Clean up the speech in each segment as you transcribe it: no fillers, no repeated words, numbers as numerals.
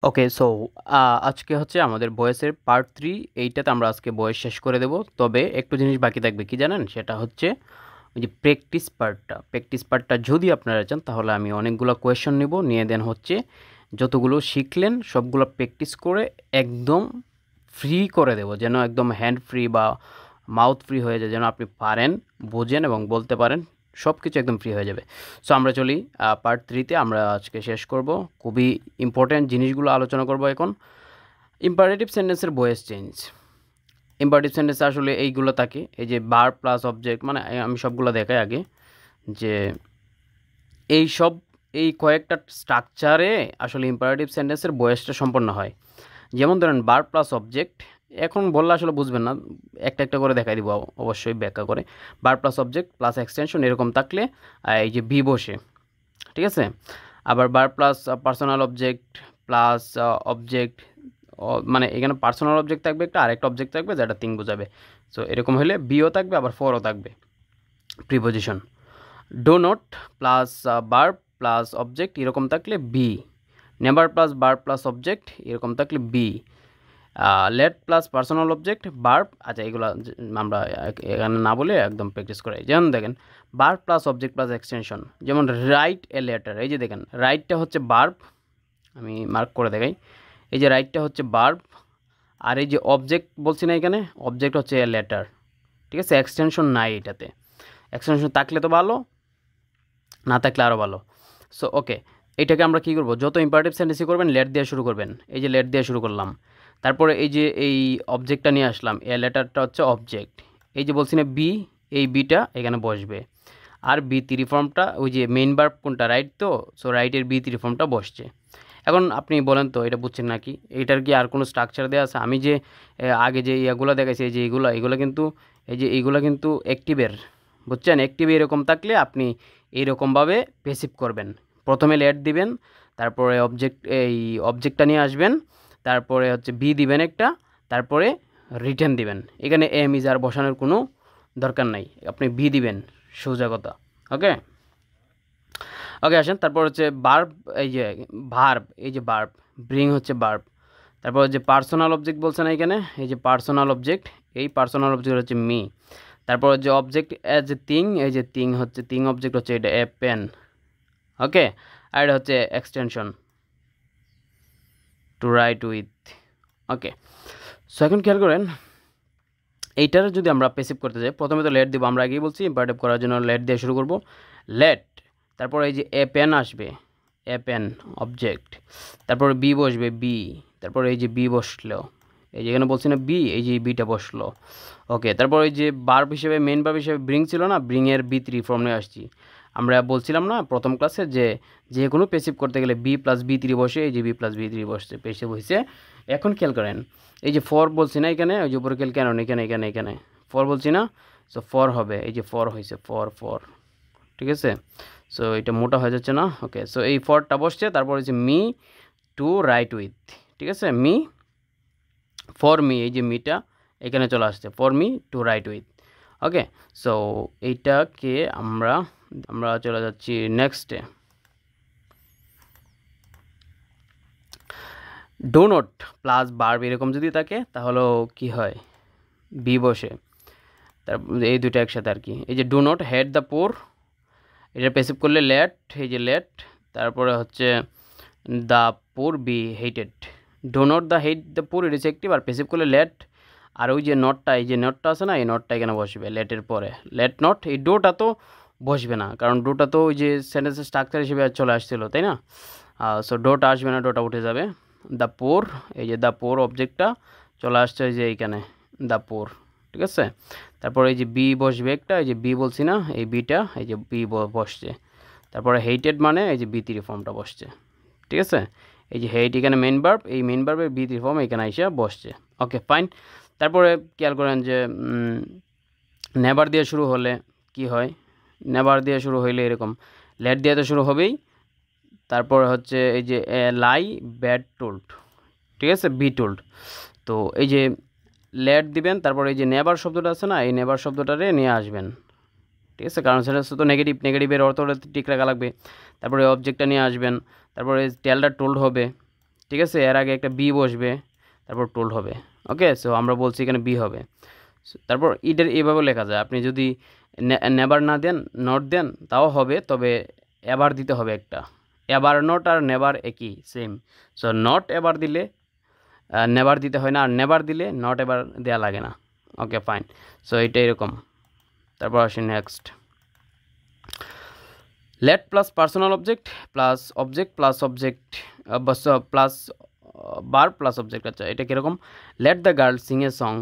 ওকে, so আজকে হচ্ছে আমাদের বয়েসের পার্ট 3। এইটাতে আমরা আজকে বয়েস শেষ করে দেব। তবে একটু জিনিস বাকি থাকবে, কি জানেন? সেটা হচ্ছে ওই যে প্র্যাকটিস পার্টটা যদি আপনারা চান তাহলে আমি অনেকগুলো কোয়েশ্চন নিব, নিয়ে দেন হচ্ছে যতগুলো শিখলেন সবগুলো প্র্যাকটিস করে একদম ফ্রি করে দেব, যেন একদম হ্যান্ড ফ্রি বা মাউথ ফ্রি হয়ে যায়, যেন আপনি পারেন, বোঝেন এবং বলতে পারেন। সব কিছু একদম ফ্রি হয়ে যাবে। সো আমরা চলি পার্ট 3তে। আমরা আজকে শেষ করব, খুবই ইম্পর্ট্যান্ট জিনিসগুলো আলোচনা করব এখন। ইম্পারেটিভ সেন্টেন্সের ভয়েস চেঞ্জ। ইম্পারেটিভ সেন্টেন্সে আসলে এইগুলো থাকে, এই যে ভার্ব প্লাস অবজেক্ট, মানে আমি সবগুলো দেখাই আগে, যে এই সব এই কয়েকটা স্ট্রাকচারে আসলে ইম্পারেটিভ সেন্টেন্সের ভয়েসটা সম্পন্ন হয়। যেমন ধরেন ভার্ব প্লাস অবজেক্ট, এখন বললে আসলে বুঝবেন না, একটা একটা করে দেখাই দিব, অবশ্যই ব্যাখ্যা করে। Verb plus object plus extension এরকম থাকলে এই যে বি বসে, ঠিক আছে। আবার verb plus personal object plus object, মানে এখানে পার্সোনাল অবজেক্ট থাকবে একটা, আরেকটা অবজেক্ট থাকবে যেটা থিং বোঝাবে। সো এরকম হলে বিও থাকবে, আবার ফরও থাকবে preposition. Do not plus verb plus object এরকম থাকলে be. Never plus verb plus object এরকম থাকলে be. Let plus personal object verb, আচ্ছা এগুলো আমরা এখানে না বলে একদম প্র্যাকটিস করাই। যেমন দেখেন verb plus object plus extension, যেমন রাইট এ লেটার, এই যে দেখেন রাইটটা হচ্ছে ভার্ব, আমি মার্ক করে দেখাই। এই যে রাইটটা হচ্ছে ভার্ব, আর এই যে অবজেক্ট বলছি না, এখানে অবজেক্ট হচ্ছে এ লেটার, ঠিক আছে। এক্সটেনশন নাই এটাতে, এক্সটেনশন থাকলে তো ভালো, না থাকলে আরও ভালো। সো ওকে, এটাকে আমরা কী করবো, যত ইম্পারেটিভ সেন্টেন্সই করবেন লেট দিয়ে শুরু করবেন। এই যে লেট দিয়ে শুরু করলাম, তারপরে এই যে এই অবজেক্টটা নিয়ে আসলাম, এ লেটারটা হচ্ছে অবজেক্ট। এই যে বলছি না বি, এই বিটা এখানে বসবে। আর বি থ্রি ফর্মটা, ওই যে মেইন ভার্ব কোনটা, রাইট তো, সো রাইটের বি থ্রি ফর্মটা বসছে। এখন আপনি বলেন তো এটা বুঝছেন নাকি? এটার কি আর কোনো স্ট্রাকচার দেওয়া আছে? আমি যে আগে যে ইয়াগুলো দেখাইছি, এই যে এগুলো কিন্তু, এই যে এইগুলো কিন্তু অ্যাক্টিভের, বুঝছেন? অ্যাক্টিভ এরকম থাকলে আপনি এইরকমভাবে পেসিভ করবেন। প্রথমে লেট দিবেন, তারপরে অবজেক্ট, এই অবজেক্টটা নিয়ে আসবেন, তারপরে হচ্ছে বি দিবেন একটা, তারপরে রিটার্ন দিবেন। এখানে এম ইজ আর বসানোর কোনো দরকার নাই, আপনি বি দিবেন, সোজা কথা। ওকে, ওকে আসেন, তারপর হচ্ছে বার্ব, এই যে ভার্ব, এই যে বার্ব, ব্রিং হচ্ছে বার্ব। তারপর যে পার্সোনাল অবজেক্ট বলছে না এখানে, এই যে পার্সোনাল অবজেক্ট, এই পার্সোনাল অবজেক্ট হচ্ছে মি। তারপর যে অবজেক্ট অ্যাজ এ থিং, এই যে থিং হচ্ছে, থিং অবজেক্ট হচ্ছে এটা এ পেন। ওকে, আর এটা হচ্ছে extension, to write with. Okay, so এখন খেয়াল করেন, এইটার যদি আমরা পেসিভ করতে যাই, প্রথমে তো লেট দিব, আমরা আগেই বলছি ইম্পারেটিভ করার জন্য লেট দিয়ে শুরু করব। লেট, তারপর এই যে এ পেন আসবে, এ পেন অবজেক্ট, তারপরে বি বসবে বি, তারপরে এই যে বি বসলো, এই যে এখানে বলছি না বি, এই যে বিটা বসলো। ওকে, তারপর এই যে ভার্ব হিসেবে, মেন ভার্ব হিসেবে ব্রিং ছিল না, ব্রিং এর বি থ্রি ফর্ম নিয়ে আসছি। আমরা বলছিলাম না প্রথম ক্লাসে যে কোনো পেসিভ করতে গেলে বি প্লাস বি থ্রি বসে, এই যে বি প্লাস বি থ্রি বসছে, পেসিভ হয়েছে। এখন খেয়াল করেন, এই যে ফর বলছি না এখানে, ওই যে উপরে খেয়াল কেন, এখানে এখানে এখানে ফর বলছি না, সো ফর হবে, এই যে ফর হয়েছে, ফর ফর, ঠিক আছে। সো এটা মোটা হয়ে যাচ্ছে না? ওকে, সো এই ফরটা বসছে, তারপর হচ্ছে মি টু রাইট উইথ, ঠিক আছে। মি, ফর মি, এই যে মিটা এখানে চলে আসছে, for me two write with. Okay, so এইটাকে আমরা আমরা চলে যাচ্ছি নেক্সটে। ডো নট প্লাস ভার্ব এরকম যদি থাকে তাহলেও কি হয়, বি বসে, তার এই দুটো একসাথে আর কি। এই যে do not hate the poor, এটা পেসিভ করলে লেট, এই যে লেট, তারপরে হচ্ছে the poor be hated. Do not the hate the poor, এটা হচ্ছে অ্যাক্টিভ, আর পেসিভ করলে লেট। আর ওই যে নটটা, এই যে নটটা আছে না, এই নটটা এখানে বসবে লেটের পরে, লেট নট। এই ডোটা তো বসবে না, কারণ ডোটা তো ওই যে সেন্টেন্সের স্ট্রাকচার হিসেবে চলে আসছিলো, তাই না? সো ডোটা আসবে না, ডোটা উঠে যাবে। দ্য পোর, এই যে দ্য পোর অবজেক্টটা চলে আসছে এই যে এইখানে, দ্য পোর, ঠিক আছে। তারপর এই যে বি বসবে একটা, এই যে বি বলছি না, এই বিটা, এই যে বি বসছে। তারপরে হেইটেড মানে এই যে বি থ্রি ফর্মটা বসছে, ঠিক আছে। এই যে হেইট এখানে মেন ভার্ব, এই মেন ভার্বের বি থ্রি ফর্ম এখানে এসে বসছে। Okay fine. তারপরে খেয়াল করেন যে নেভার দিয়ে শুরু হলে কি হয়, নেভার দিয়ে শুরু হইলে এরকম, লেট দিয়ে তো শুরু হবেই, তারপর হচ্ছে এই যে লাই ব্যাড টোল্ড, ঠিক আছে, বি টোল্ড। তো এই যে লেট দিবেন, তারপর এই যে নেভার শব্দটা আছে না, এই নেভার শব্দটারে নিয়ে আসবেন, ঠিক আছে, কারণ সেটা তো নেগেটিভ, নেগেটিভের অর্থটা ঠিক রাখা লাগবে। তারপরে অবজেক্টটা নিয়ে আসবেন, তারপরে টেলটা টোল্ড হবে, ঠিক আছে, এর আগে একটা বি বসবে, তারপর টোল্ড হবে। ওকে, সো আমরা বলছি এখানে বি হবে। তারপর ইডের এভাবে লেখা যায়, আপনি যদি নেভার না দেন, নট দেন তাও হবে, তবে এবার দিতে হবে একটা। এবার নট আর নেভার একই, সেম। সো নট এবার দিলে নেভার দিতে হয় না, আর নেভার দিলে নট এবার দেওয়া লাগে না। ওকে ফাইন, সো এটা এরকম। তারপর আসি next, let plus personal object plus object plus object plus bare plus object. আচ্ছা, এটা কীরকম, let the girl sing a song,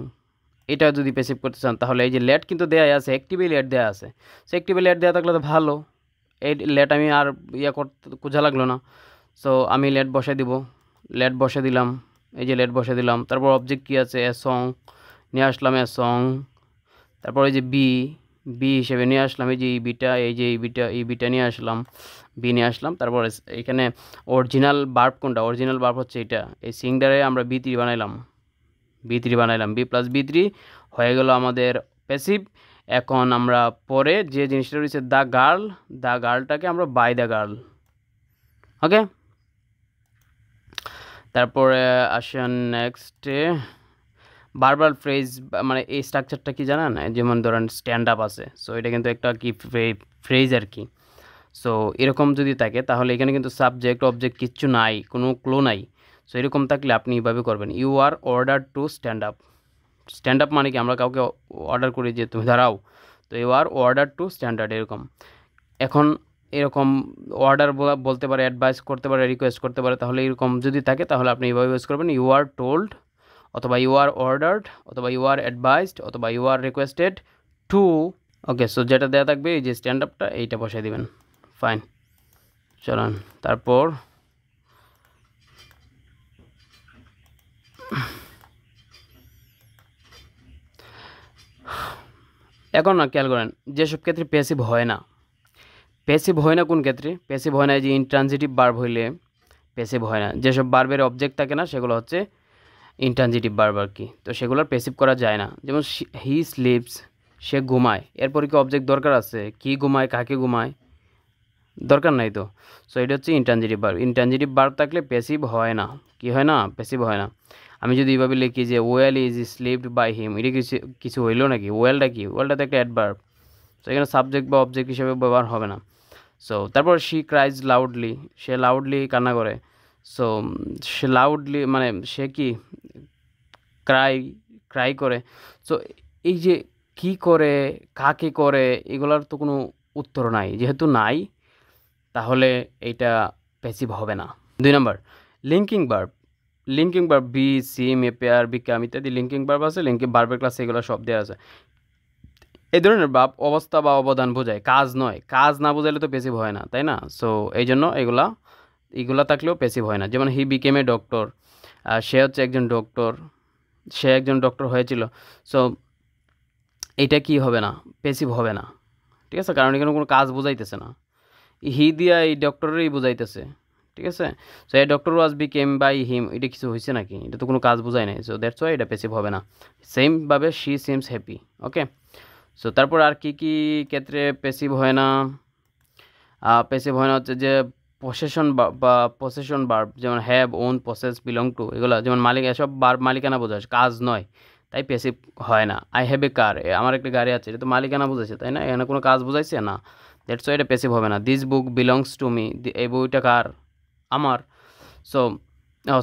এটা যদি পেসিভ করতে চান তাহলে এই যে লেট কিন্তু দেয়া আছে, অ্যাক্টিভে লেট দেওয়া আছে। সো অ্যাক্টিভে লেট দেওয়া থাকলে তো ভালো, এই লেট আমি আর করতে খোঁজা লাগলো না। সো আমি লেট বসে দিব, লেট বসে দিলাম, এই যে লেট বসে দিলাম। তারপর অবজেক্ট কী আছে, এ সং নিয়ে আসলাম, এ সং। তারপর এই যে বি, বি হিসেবে নিয়ে আসলাম এই যে এই বিটা, এই যে এই বিটা নিয়ে আসলাম, বি নিয়ে আসলাম। তারপর এখানে অরিজিনাল বার্ব কোনটা, অরিজিনাল বার্ব হচ্ছে এটা, এই সিং দ্বারাই আমরা বি3 বানাইলাম, বি3 বানাইলাম, বি প্লাস বি3 হয়ে গেল আমাদের প্যাসিভ। এখন আমরা পরে যে জিনিসটা রয়েছে দ্য গার্ল, দ্য গার্লটাকে আমরা বাই দ্য গার্ল। ওকে, তারপরে আসেন নেক্সটে বারবার ফ্রেজ, মানে এই স্ট্রাকচারটা কি জানেন, যেমন ধরেন স্ট্যান্ড আপ আছে, সো এটা কিন্তু একটা কি ফ্রেজ আর কি। সো এরকম যদি থাকে তাহলে এখানে কিন্তু সাবজেক্ট অবজেক্ট কিচ্ছু নাই, কোনো ক্লো নাই। সো এরকম থাকলে আপনি এইভাবে করবেন, you are order to stand up. Stand up মানে কি, আমরা কাউকে অর্ডার করি যে তুমি দাঁড়াও, তো you are order to standard এরকম। এখন এরকম অর্ডার বলতে পারে, অ্যাডভাইস করতে পারে, রিকোয়েস্ট করতে পারে, তাহলে এরকম যদি থাকে তাহলে আপনি এইভাবে ইউজ করবেন, ইউ আর টোল্ড, অথবা ইউ আর অর্ডার্ড, অথবা ইউ আর অ্যাডভাইসড, অথবা you are requested to. Okay, so যেটা দেওয়া থাকবে এই যে স্ট্যান্ড আপটা, এইটা বসাই দিবেন। ফাইন, চলুন তারপর এখন না খেয়াল করেন, যেসব ক্ষেত্রে প্যাসিভ হয় না, প্যাসিভ হয় না কোন ক্ষেত্রে, প্যাসিভ হয় না এই যে ইনট্রানজিটিভ বার্ব হইলে প্যাসিভ হয় না। যেসব বার্বের অবজেক্ট থাকে না সেগুলো হচ্ছে ইনট্রানজিটিভ বার্ব আর কি, তো সেগুলোর প্যাসিভ করা যায় না। যেমন হি স্লিপস, সে ঘুমায়, এরপরে কি অবজেক্ট দরকার আছে, কি ঘুমায়, কাকে ঘুমায়, দরকার নাই তো। সো এটা হচ্ছে ইনট্রানজিটিভ বার্ব। ইনট্রানজিটিভ বার্ব থাকলে প্যাসিভ হয় না, কি হয় না, প্যাসিভ হয় না। আমি যদি এইভাবে লিখি যে well is slipped by him, এটা কিছু কিছু হইলো নাকি, ওয়েলটা কি, ওয়েলটা তো একটা অ্যাডভার্ব, সো এখানে সাবজেক্ট বা অবজেক্ট হিসেবে ব্যবহার হবে না। সো তারপর she cries loudly, say loudly কান্না করে। সো সে লাউডলি মানে সে কি ক্রাই, ক্রাই করে। সো এই যে কি করে, কাকে করে, এগুলার তো কোনো উত্তর নাই, যেহেতু নাই তাহলে এইটা প্যাসিভ হবে না। 2 number, linking verb. Linking verb be, seem, appear, become ইত্যাদি লিঙ্কিং ভার্ব আছে, লিঙ্কিং ভার্বের ক্লাসে এগুলো সব দেওয়া আছে। এই ধরনের ভাব অবস্থা বা অবদান বোঝায়, কাজ নয়। কাজ না বোঝাইলে তো প্যাসিভ হয় না, তাই না? সো এই জন্য এগুলা থাকলেও প্যাসিভ হয় না। যেমন হি বিকেম এ ডক্টর, সে হচ্ছে একজন ডক্টর, সে একজন ডক্টর হয়েছিল। সো এটা কি হবে না, প্যাসিভ হবে না, ঠিক আছে, কারণ এখানে কোনো কাজ বোঝাইতেছে না। হি দিয়া এই ডক্টরেরই বোঝাইতেছে, ঠিক আছে। সো এই doctor was became by him, এটা কিছু হয়েছে নাকি, এটা তো কোনো কাজ বোঝায় নাই। সো দ্যাটস ওয়াই এটা প্যাসিভ হবে না। সেমভাবে she seems happy. Okay, so তারপর আর কি কি ক্ষেত্রে প্যাসিভ হয় না, প্যাসিভ হয় না হচ্ছে যে পসেশন বা পসেশন বার্ব, যেমন have, own, possess, belong to, এগুলো যেমন মালিক, এসব বার্ব মালিকানা বোঝায়, কাজ নয়, তাই প্যাসিভ হয় না। আই হ্যাভ এ কার, আমার একটা গাড়ি আছে, এটা তো মালিকানা বোঝাইছে, তাই না, এখানে কোনো কাজ বোঝাইছে না, দ্যাটস ওয়াই এটা প্যাসিভ হবে না। This book belongs to me, এই বইটা কার, আমার। সো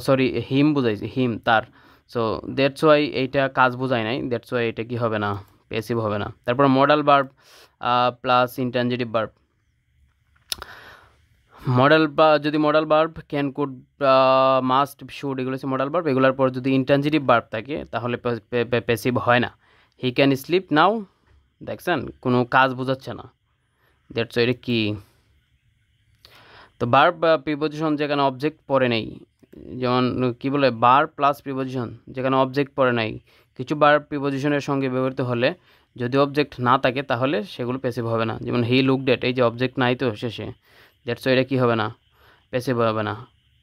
সরি, হিম বোঝাইছে, হিম তার। সো দ্যাটস ওয়াই এইটা কাজ বোঝায় নাই, দ্যাটস ওয়াই এটা কি হবে না, প্যাসিভ হবে না। তারপর modal verb plus intransitive verb. Model বা যদি modal verb can, could, must, should, এগুলো হচ্ছে মডাল ভার্ব। এগুলোর পর যদি ইনট্রানজিটিভ ভার্ব থাকে তাহলে প্যাসিভ হয় না। হি ক্যান স্লিপ নাও, দেখছেন কোনো কাজ বোঝাচ্ছে না, দ্যাটস এটা কি। তো ভার্ব বা প্রিপোজিশন যেখানে অবজেক্ট পড়ে নেই, যেমন কি বলে ভার্ব প্লাস প্রিপোজিশন যেখানে অবজেক্ট পড়ে নাই, কিছু ভার্ব প্রিপোজিশনের সঙ্গে ব্যবহৃত হলে যদি অবজেক্ট না থাকে তাহলে সেগুলো প্যাসিভ হবে না। যেমন হি লুকড এট, এই যে অবজেক্ট নাই তো শেষে, দ্যাটস এটা কি হবে না, প্যাসিভ হবে না।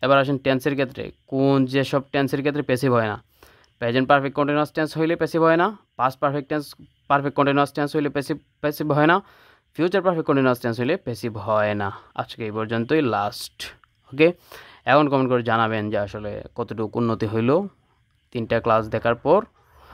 এবার আসেন টেন্সের ক্ষেত্রে, কোন যেসব টেন্সের ক্ষেত্রে প্যাসিভ হয় না। প্রেজেন্ট পারফেক্ট কন্টিনিউয়াস টেন্স হইলে প্যাসিভ হয় না, পাস্ট পারফেক্ট কন্টিনিউয়াস টেন্স হইলে প্যাসিভ হয় না, ফিউচার পারফেক্ট কন্টিনিউয়াস টেন্স হইলে প্যাসিভ হয় না। আজকে এই পর্যন্তই লাস্ট। ওকে, এখন কমেন্ট করে জানাবেন যে আসলে কতটুকু উন্নতি হইলো 3টা ক্লাস দেখার পর।